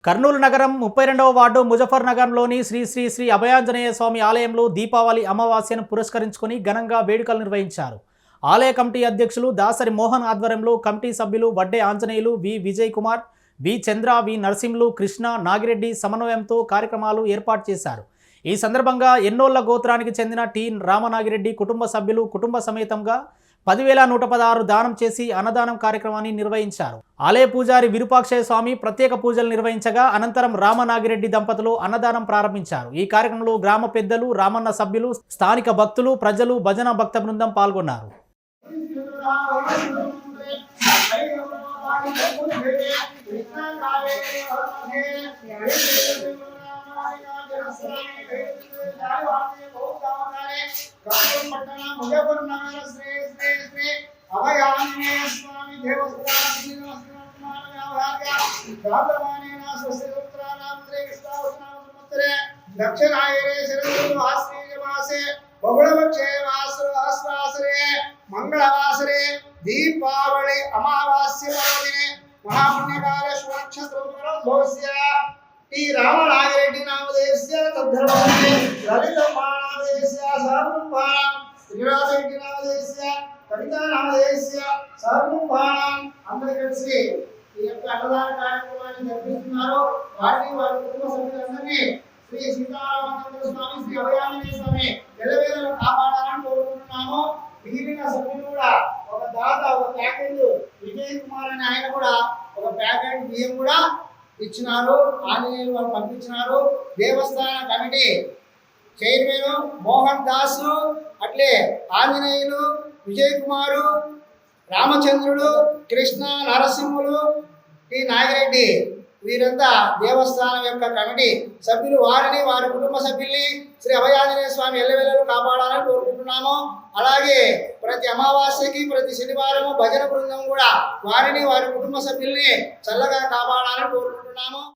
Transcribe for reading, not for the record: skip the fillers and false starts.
కర్నూలు నగరం 32వ వార్డు ముజఫర్ నగర్లోని శ్రీ శ్రీ శ్రీ అభయాంజనేయ స్వామి ఆలయంలో దీపావళి అమావాస్యను పురస్కరించుకొని ఘనంగా వేడుకలు నిర్వహించారు. ఆలయ కమిటీ అధ్యక్షులు దాసరి మోహన్ ఆధ్వర్యంలో కమిటీ సభ్యులు వడ్డే ఆంజనేయులు, వి విజయ్ కుమార్, వి చంద్ర, వి నరసింహులు, కృష్ణ, నాగిరెడ్డి సమన్వయంతో కార్యక్రమాలు ఏర్పాటు చేశారు. ఈ సందర్భంగా ఎన్నోళ్ల గోత్రానికి చెందిన టి రామనాగిరెడ్డి కుటుంబ సభ్యులు కుటుంబ సమేతంగా 10,116 దానం చేసి అన్నదానం కార్యక్రమాన్ని నిర్వహించారు. ఆలయ పూజారి విరూపాక్షయ్య స్వామి ప్రత్యేక పూజలు నిర్వహించగా అనంతరం రామనాగిరెడ్డి దంపతులు అన్నదానం ప్రారంభించారు. ఈ కార్యక్రమంలో గ్రామ పెద్దలు, రామన్న సభ్యులు, స్థానిక భక్తులు, ప్రజలు, భజన భక్త బృందం పాల్గొన్నారు. अभयांजनेय स्वामी देवस्थान दक्षिणायने शरदमासे बहुळपक्षे वासरे मंगलवासरे दीपावली अमावास्य पर्वदिने महापुण्यकाल शुभनक्षत्रस्य टी रामनागिरेड्डी नामधेयस्य तद्धर्मस्य ललितमानामधेयस्य सर्वभां श्रीरामरेड्डी नामधेयस्य कविता नामधेयस्य सर्वभां అందరూ కలిసి ఈ యొక్క అన్నదాన కార్యక్రమాన్ని జరిపిస్తున్నారు. వారి కుటుంబ సభ్యులందరినీ శ్రీ సీతారామచంద్ర స్వామి, శ్రీ అభయాంజనేయ స్వామి ఎల్లవేళలా కాపాడాలని కోరుకుంటున్నాము. మిగిలిన సభ్యులు కూడా ఒక దాత, ఒక ప్యాకెట్ విజయ్ కుమార్ అనే ఆయన కూడా ఒక ప్యాకెట్ బియ్యం కూడా ఇచ్చినారు. ఆంజనేయులు వారు పంపించినారు. దేవస్థాన కమిటీ చైర్మన్ మోహన్ దాస్, అట్లే ఆంజనేయులు, విజయ్ కుమారు, రామచంద్రుడు, కృష్ణ, నరసింహులు, టి నాగిరెడ్డి వీరంతా దేవస్థానం యొక్క కమిటీ సభ్యులు. వారిని, వారి కుటుంబ సభ్యుల్ని శ్రీ అభయాంజనేయ స్వామి ఎల్లవేళలు కాపాడాలని కోరుకుంటున్నాము. అలాగే ప్రతి అమావాస్యకి, ప్రతి శనివారము భజన బృందం కూడా వారిని, వారి కుటుంబ సభ్యుల్ని చల్లగా కాపాడాలని కోరుకుంటున్నాము.